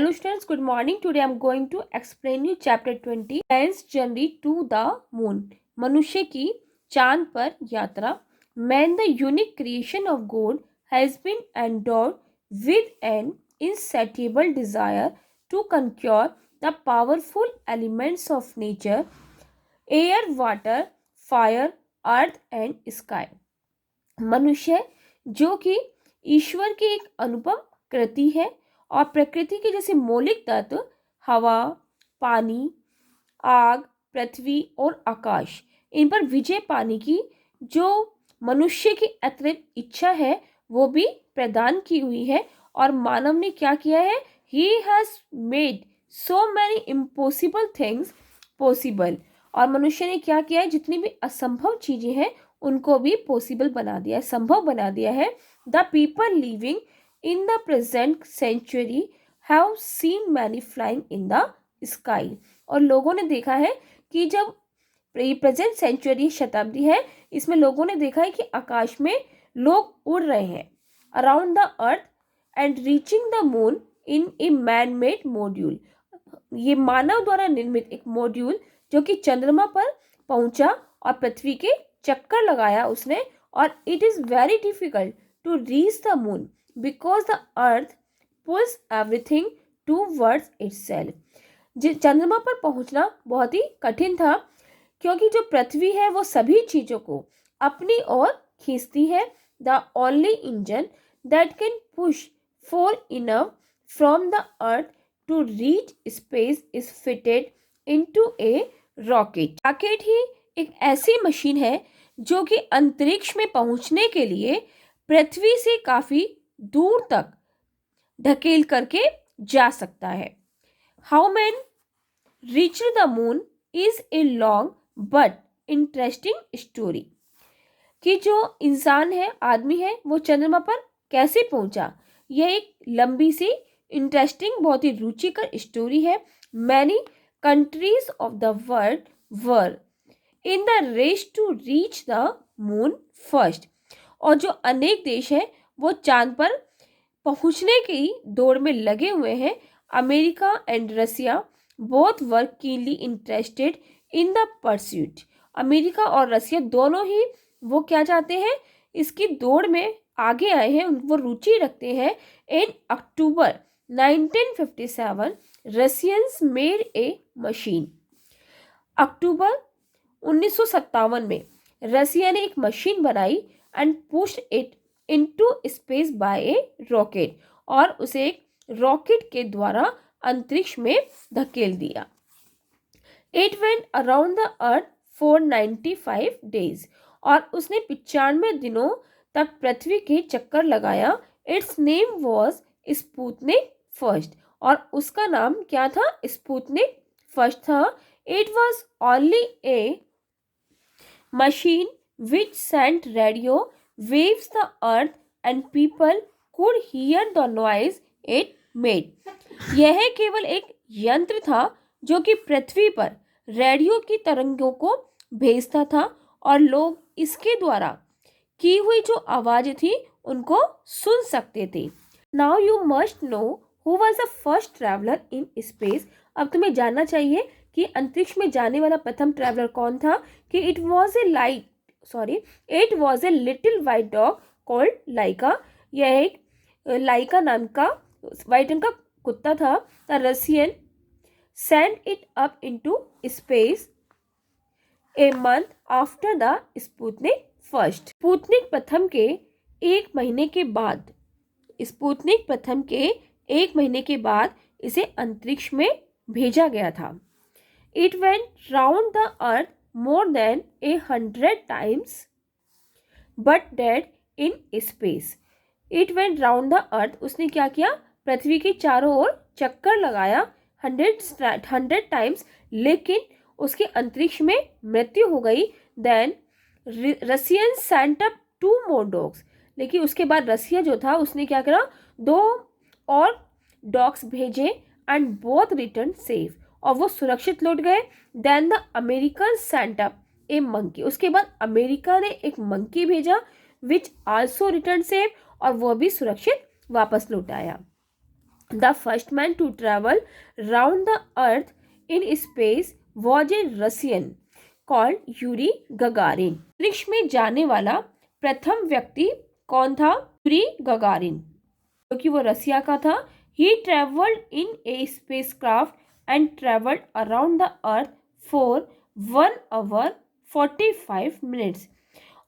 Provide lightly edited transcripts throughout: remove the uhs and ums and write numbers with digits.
Hello students, good morning. Today I am going to explain you chapter 20 Man's Journey to the Moon. मनुष्य की चांद पर यात्रा. Man, the unique creation of God, has been endowed with an insatiable desire to conquer the powerful elements of nature, air, water, fire, earth and sky. मनुष्य जो कि ईश्वर की एक अनुपम कृति है और प्रकृति के जैसे मौलिक तत्व हवा, पानी, आग, पृथ्वी और आकाश, इन पर विजय पाने की जो मनुष्य की अतिरिक्त इच्छा है वो भी प्रदान की हुई है. और मानव ने क्या किया है? He has made so many impossible things possible. और मनुष्य ने क्या किया है? जितनी भी असंभव चीजें हैं उनको भी पॉसिबल बना दिया है, संभव बना दिया है. The people living in the present century have seen many flying in the sky. और लोगों ने देखा है कि जब प्रेजेंट सेंचुरी शताब्दी है इसमें लोगों ने देखा है कि आकाश में लोग उड़ रहे हैं around the earth and reaching the moon in a man made module. ये मानव द्वारा निर्मित एक मॉड्यूल जो कि चंद्रमा पर पहुंचा और पृथ्वी के चक्कर लगाया उसने. और it is very difficult to reach the moon because the earth pulls everything towards itself. चंद्रमा पर पहुंचना बहुत ही कठिन था क्योंकि जो पृथ्वी है वो सभी चीजों को अपनी ओर खींचती है. The only engine that can push far enough from the earth to reach space is fitted into a rocket. Rocket ही एक ऐसी मशीन है जो कि अंतरिक्ष में पहुंचने के लिए पृथ्वी से काफी दूर तक ढकेल करके जा सकता है. How man reach the moon is a long but interesting story. कि जो इंसान है, आदमी है, वो चंद्रमा पर कैसे पहुंचा, यह एक लंबी सी इंटरेस्टिंग बहुत ही रुचिकर स्टोरी है. Many countries of the world were in the race to reach the moon first. और जो अनेक देश हैं वो चांद पर पहुंचने की दौड़ में लगे हुए हैं. America and Russia both were keenly interested in the pursuit. America और रसिया दोनों ही वो क्या चाहते हैं? इसकी दौड़ में आगे आए हैं, वो रुचि रखते हैं. इन अक्टूबर 1957 रसियंस मेड ए मशीन. अक्टूबर 1957 में रसिया ने एक मशीन बनाई and pushed it into space by a rocket. और उसे एक रॉकेट के द्वारा अंतरिक्ष में धकेल दिया. It went around the earth for 95 days. और उसने 95 दिनों तक पृथ्वी के चक्कर लगाया. It's name was Sputnik first. और उसका नाम क्या था? स्पुतनिक फर्स्ट था. It was only A machine which sent radio waves the earth and people could hear the noise it made. यह केवल एक यंत्र था जो कि पृथ्वी पर रेडियो की तरंगों को भेजता था और लोग इसके द्वारा की हुई जो आवाज़ें थी उनको सुन सकते थे. Now you must know who was the first traveler in space. अब तुम्हें जानना चाहिए कि अंतरिक्ष में जाने वाला प्रथम ट्रैवलर कौन था. कि it was a little white dog called लाइका. यह एक लाइका नाम का वाइट रंग का कुत्ता था. The Russian send it up into space a month after the Sputnik first. Sputnik प्रथम के एक महीने के बाद इसे अंतरिक्ष में भेजा गया था. It went round the earth more than 100 times but dead in space. It went round the earth. उसने क्या किया? पृथ्वी के चारों ओर चक्कर लगाया 100 times, लेकिन उसके अंतरिक्ष में मृत्यु हो गई. Then Russians sent up 2 more dogs. लेकिन उसके बाद रसिया जो था उसने क्या करा? 2 और डॉग्स भेजे and both returned safe. और वो सुरक्षित लौट गए. Then the American sent up a monkey. उसके बाद अमेरिका ने एक मंकी भेजा विच आल्सो रिटर्न सेफ. और वो भी सुरक्षित वापस लौट आया. The first man to travel round the earth in space was a Russian called Yuri Gagarin. अंतरिक्ष में जाने वाला प्रथम व्यक्ति कौन था? यूरी गगारिन, क्योंकि वो रसिया का था. He traveled in a spacecraft and traveled around the earth for 1 hour 45 minutes.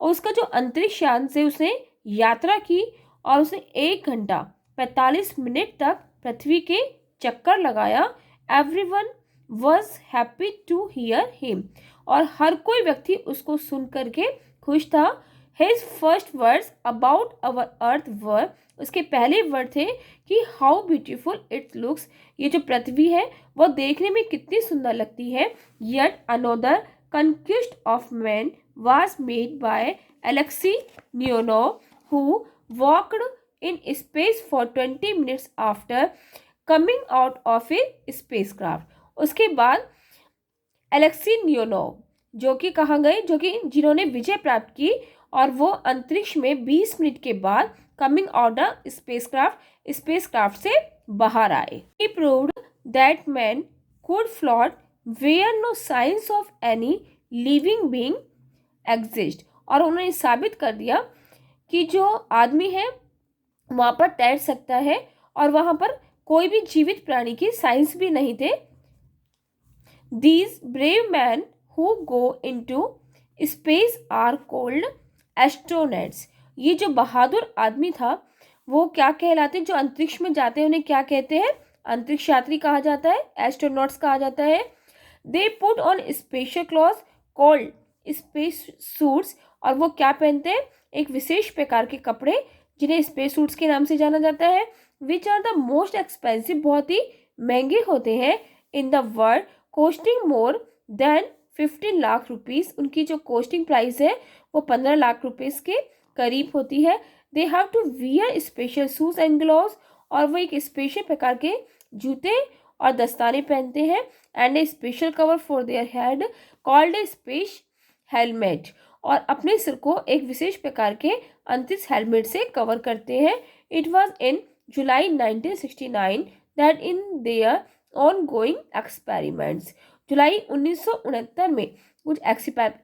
और उसका जो अंतरिक्ष यान से उसने यात्रा की और उसने 1 घंटा 45 मिनट तक पृथ्वी के चक्कर लगाया. Everyone was happy to hear him. और हर कोई व्यक्ति उसको सुन करके खुश था. His first words about our earth were, उसके पहले वर्ड थे कि हाउ ब्यूटीफुल इट लुक्स, ये जो पृथ्वी है वो देखने में कितनी सुंदर लगती है. Yet another conquest of man was made by Alexei Leonov, who walked in space for 20 minutes after coming out of a spacecraft. उसके बाद एलेक्सी लियोनोव जो कि कहाँ गए, जो कि जिन्होंने विजय प्राप्त की और वो अंतरिक्ष में 20 मिनट के बाद कमिंग आउट द स्पेसक्राफ्ट से बाहर आए. He proved that man could float where no signs of any living being exist. और उन्होंने साबित कर दिया कि जो आदमी है वहाँ पर तैर सकता है और वहाँ पर कोई भी जीवित प्राणी की साइंस भी नहीं थे. These brave men who go into space are called astronauts. ये जो बहादुर आदमी था वो क्या कहलाते हैं? जो अंतरिक्ष में जाते हैं उन्हें क्या कहते हैं? अंतरिक्ष यात्री कहा जाता है, एस्ट्रोनॉट्स कहा जाता है. They put on special clothes called space suits. और वो क्या पहनते हैं? एक विशेष प्रकार के कपड़े जिन्हें स्पेस सूट्स के नाम से जाना जाता है. Which are the most expensive, बहुत ही महंगे होते हैं. In the world, costing more than 15 lakh rupees. उनकी जो कॉस्टिंग प्राइस है वो 15 लाख रुपीस के करीब होती है. They have to wear special shoes and gloves. और वो एक स्पेशल प्रकार के जूते और दस्ताने पहनते हैं. And A special cover for their head called a space helmet. और अपने सिर को एक विशेष प्रकार के अंतरिक्ष हेलमेट से कवर करते हैं. It was in July 1969 that in their ongoing experiments. जुलाई 1969 में कुछ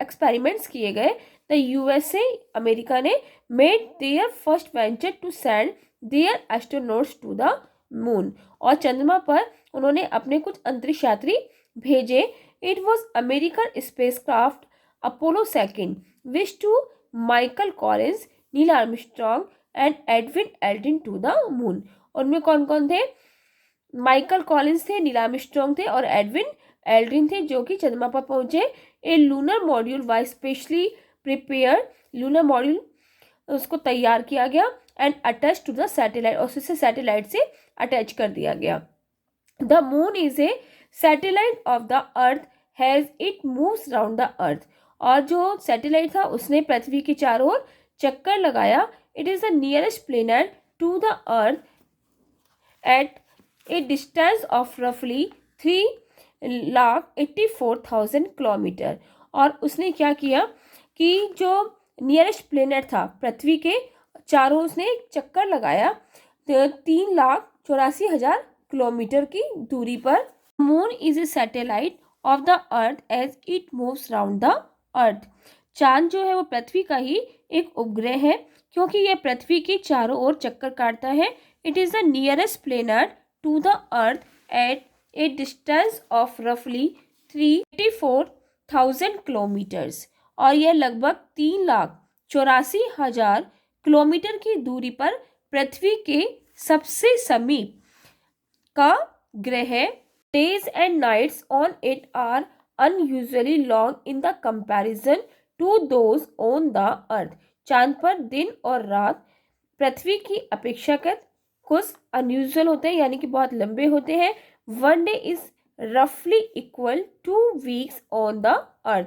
एक्सपेरिमेंट्स किए गए. द यूएसए, अमेरिका ने made their first venture to send their astronauts to the moon. और चंद्रमा पर उन्होंने अपने कुछ अंतरिक्ष यात्री भेजे. It was American spacecraft Apollo 2 which to Michael Collins, Neil Armstrong and Edwin Aldrin to the moon. उनमें कौन कौन थे? माइकल कॉलिंस थे, नील आर्मस्ट्रॉन्ग थे और एडविन एल्ड्रिन थे जो कि चंद्रमा पर पहुंचे. A lunar module was specially prepare. Lunar module उसको तैयार किया गया and attach to the satellite, और उसे सैटेलाइट से अटैच कर दिया गया. The moon is a satellite of the earth has it moves round the earth. और जो सैटेलाइट था उसने पृथ्वी के चारों ओर चक्कर लगाया. It is the nearest planet to the earth at a distance of रफली 3,84,000 किलोमीटर. और उसने क्या किया कि जो नियरेस्ट प्लेनेट था पृथ्वी के चारों उसने चक्कर लगाया 3,84,000 किलोमीटर की दूरी पर. Moon is a satellite of the earth as it moves round the earth. चांद जो है वो पृथ्वी का ही एक उपग्रह है क्योंकि यह पृथ्वी के चारों ओर चक्कर काटता है. It is the nearest planet to the earth at a distance of रफली 384,000 किलोमीटर्स. और यह लगभग 3,84,000 किलोमीटर की दूरी पर पृथ्वी के सबसे समीप का ग्रह है. Days and nights on it are unusually long in the comparison to those on the earth. चांद पर दिन और रात पृथ्वी की अपेक्षाकृत कुछ अनयूजुअल होते हैं, यानी कि बहुत लंबे होते हैं. वन डे इज रफली equal to weeks on the earth.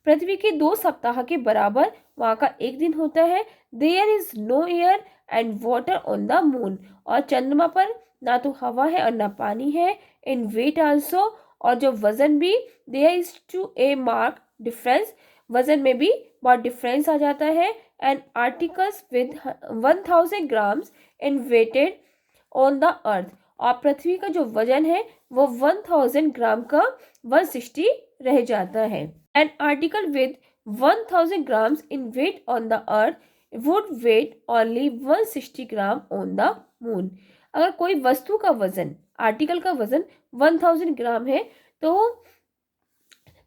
पृथ्वी के 2 सप्ताह के बराबर वहाँ का एक दिन होता है. There is no air and water on the moon. और चंद्रमा पर ना तो हवा है और ना पानी है. इन वेट आल्सो, और जो वजन भी, there is to a mark difference. वजन में भी बहुत डिफरेंस आ जाता है. And articles with 1,000 grams in weighted on the earth. और पृथ्वी का जो वजन है वो 1000 ग्राम का 160 रह जाता है। An article with 1000 grams in weight on the earth would weight only 160 gram on the moon। अगर कोई वस्तु का वजन, आर्टिकल का वजन 1000 ग्राम है तो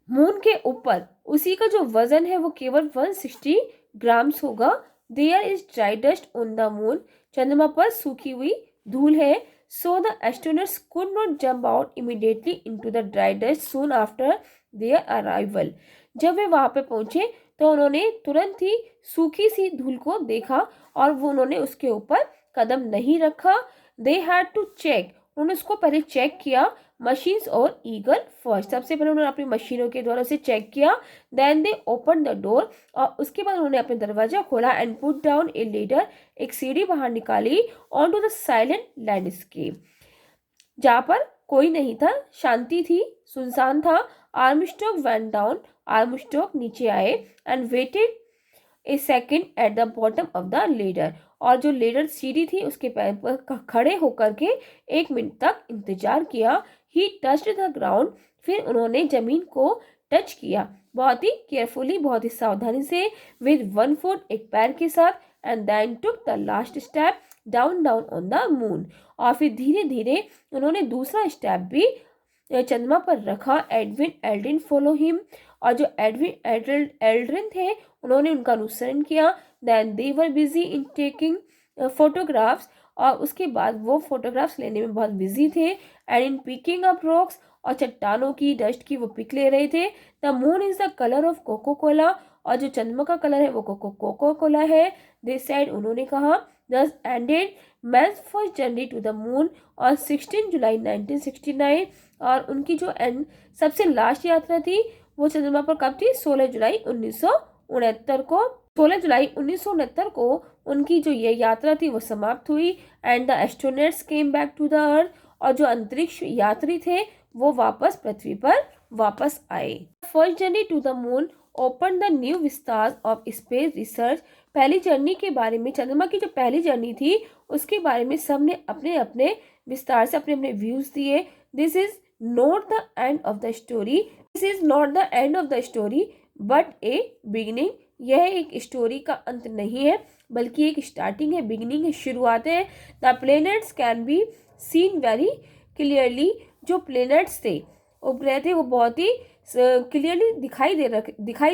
मून के ऊपर उसी का जो वजन है वो केवल 160 ग्राम्स होगा। There is dry dust on the moon, चंद्रमा पर सूखी हुई धूल है। So the astronauts could not jump out immediately into the dry dust soon after their arrival. जब वे वहां पे पहुंचे तो उन्होंने तुरंत ही सूखी सी धूल को देखा और वो उन्होंने उसके ऊपर कदम नहीं रखा। दे हैड टू चेक, उन्होंने उसको पहले चेक किया मशीन्स और ईगल फर्स्ट। सबसे पहले उन्होंने अपनी मशीनों के द्वारा उसे चेक किया। Then they open the door, और उसके बाद उन्होंने अपने दरवाजा खोला। And put down a ladder, एक सीढ़ी बाहर निकाली। On to the silent landscape, जहाँ पर कोई नहीं था, शांति थी, सुनसान था। आर्मस्ट्रॉक वेंट डाउन, आर्मस्ट्रॉक नीचे आए। And waited a second at the bottom of the ladder, और जो लेडर सीढ़ी थी उसके पैर पर खड़े होकर के 1 मिनट तक इंतजार किया। ही टच्ड द ग्राउंड, फिर उन्होंने जमीन को टच किया, बहुत ही केयरफुली, बहुत ही सावधानी से, विद 1 फुट, एक पैर के साथ। And then took the last step down down on the moon, और फिर धीरे धीरे उन्होंने दूसरा स्टेप भी चंद्रमा पर रखा। एडविन एल्ड्रिन फॉलो हिम, और जो एडविन एल्ड्रिन थे उन्होंने उनका अनुसरण किया। Then they were busy in taking photographs, और उसके बाद वो फोटोग्राफ्स लेने में बहुत बिजी थे। And in picking up rocks, और चट्टानों की, डस्ट की वो पिक ले रहे थे। The moon is the colour of Coca Cola, और जो चंद्रमा का कलर है वो कोको कोला है। दे सेड, उन्होंने कहा। This ended man's first journey to the moon और 16 जुलाई 1969, और उनकी जो सबसे लास्ट यात्रा थी वो चंद्रमा पर कब थी? 16 जुलाई 1969 को। 16 जुलाई 1969 को उनकी जो ये यात्रा थी वो समाप्त हुई। And the astronauts came back to the earth, और जो अंतरिक्ष यात्री थे वो वापस पृथ्वी पर वापस आए। First journey to the moon open the new vistas of space research. पहली जर्नी के बारे में, चंद्रमा की जो पहली जर्नी थी उसके बारे में सबने अपने अपने विस्तार से अपने अपने व्यूज दिए। This is not the end of the story, this is not the end of the story but A beginning. यह एक स्टोरी का अंत नहीं है बल्कि एक स्टार्टिंग है, बिगिनिंग है, शुरुआत है। The planets can be seen very clearly, जो प्लैनेट्स थे, उपग्रह थे, वो बहुत ही क्लियरली दिखाई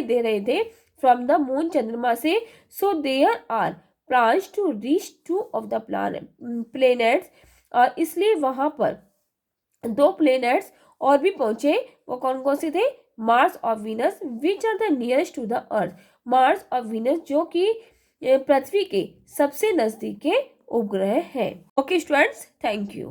दे रहे थे फ्रॉम द मून, चंद्रमा से। So there are plans to reach 2 of the planets, और इसलिए वहां पर 2 प्लैनेट्स और भी पहुंचे। वो कौन कौन से थे? मार्स और Venus, which are the nearest to the earth. Mars और वीनस जो कि पृथ्वी के सबसे नजदीक के उपग्रह हैं। Okay students, thank you.